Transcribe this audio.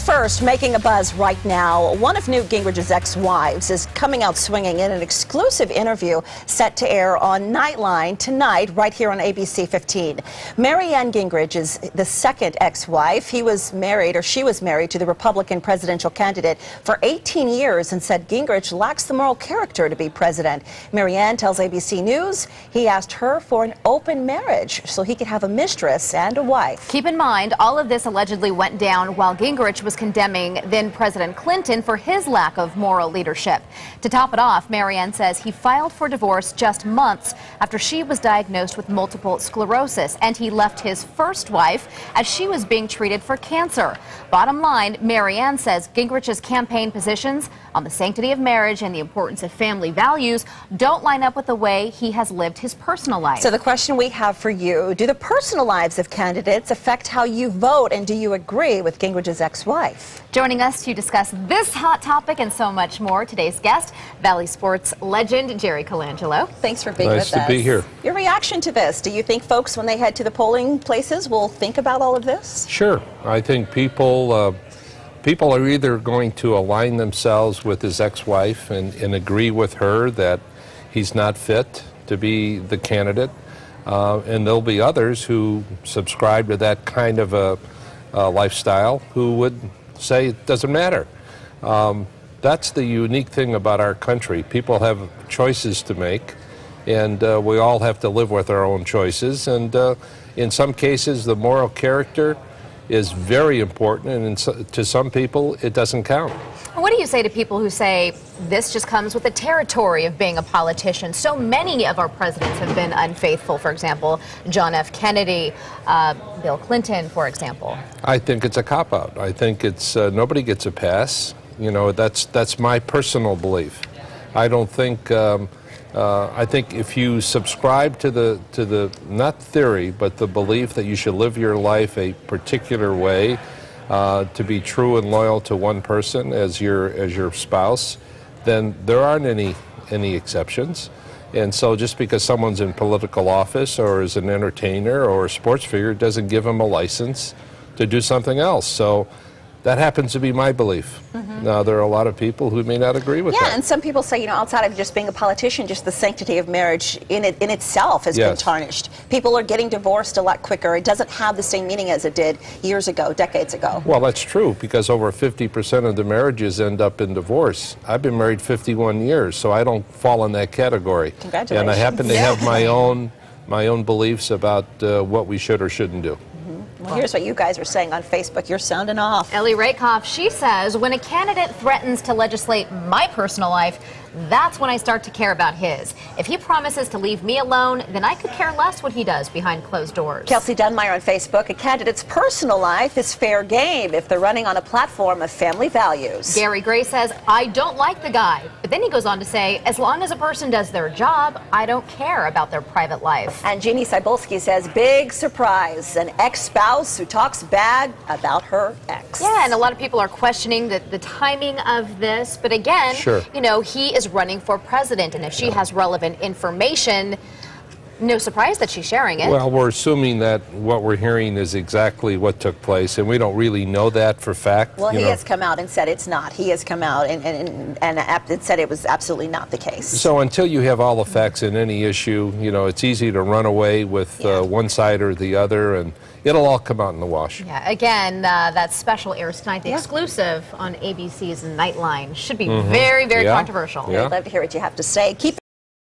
First, making a buzz right now, one of Newt Gingrich's ex-wives is coming out swinging in an exclusive interview set to air on Nightline tonight, right here on ABC 15. Marianne Gingrich is the second ex-wife. She was married to the Republican presidential candidate for 18 years and said Gingrich lacks the moral character to be president. Marianne tells ABC News he asked her for an open marriage so he could have a mistress and a wife. Keep in mind, all of this allegedly went down while Gingrich was condemning then-President Clinton for his lack of moral leadership. To top it off, Marianne says he filed for divorce just months after she was diagnosed with multiple sclerosis, and he left his first wife as she was being treated for cancer. Bottom line, Marianne says Gingrich's campaign positions on the sanctity of marriage and the importance of family values don't line up with the way he has lived his personal life. So the question we have for you, do the personal lives of candidates affect how you vote, and do you agree with Gingrich's ex-wife? Joining us to discuss this hot topic and so much more, today's guest, Valley sports legend Jerry Colangelo. Thanks for being with us. Nice to be here. Your reaction to this, do you think folks when they head to the polling places will think about all of this? Sure. I think people are either going to align themselves with his ex-wife and agree with her that he's not fit to be the candidate, and there'll be others who subscribe to that kind of a lifestyle who would say it doesn't matter. That's the unique thing about our country. People have choices to make, and we all have to live with our own choices. And in some cases, the moral character is very important, and to some people, it doesn't count. What do you say to people who say this just comes with the territory of being a politician? So many of our presidents have been unfaithful. For example, John F. Kennedy, Bill Clinton, for example. I think it's a cop-out. I think it's nobody gets a pass. You know, that's my personal belief. I don't think. I think if you subscribe to the not theory, but the belief that you should live your life a particular way, to be true and loyal to one person as your spouse, then there aren't any exceptions. And so just because someone's in political office or is an entertainer or a sports figure doesn't give them a license to do something else. So that happens to be my belief. Now, there are a lot of people who may not agree with that. Yeah, and some people say, you know, outside of just being a politician, just the sanctity of marriage in itself has been tarnished. People are getting divorced a lot quicker. It doesn't have the same meaning as it did years ago, decades ago. Well, that's true, because over 50% of the marriages end up in divorce. I've been married 51 years, so I don't fall in that category. Congratulations. And I happen to have my own beliefs about what we should or shouldn't do. Well, here's what you guys are saying on Facebook. You're sounding off. Ellie Rakoff, she says, when a candidate threatens to legislate my personal life, that's when I start to care about his. If he promises to leave me alone, then I could care less what he does behind closed doors. Kelsey Dunmeyer on Facebook, a candidate's personal life is fair game if they're running on a platform of family values. Gary Gray says, I don't like the guy. But then he goes on to say, as long as a person does their job, I don't care about their private life. And Jeannie Cybulski says, big surprise, an ex-spouse who talks bad about her ex. Yeah, and a lot of people are questioning the timing of this. But again, you know, he is running for president, and if she has relevant information, no surprise that she's sharing it. Well, we're assuming that what we're hearing is exactly what took place, and we don't really know that for fact. Well, he has come out and said it's not. He has come out and said it was absolutely not the case. So until you have all the facts in any issue, you know, it's easy to run away with one side or the other, and it'll all come out in the wash. Yeah, again, that special airs tonight, the exclusive on ABC's Nightline. Should be very, very controversial. I'd love to hear what you have to say. Keep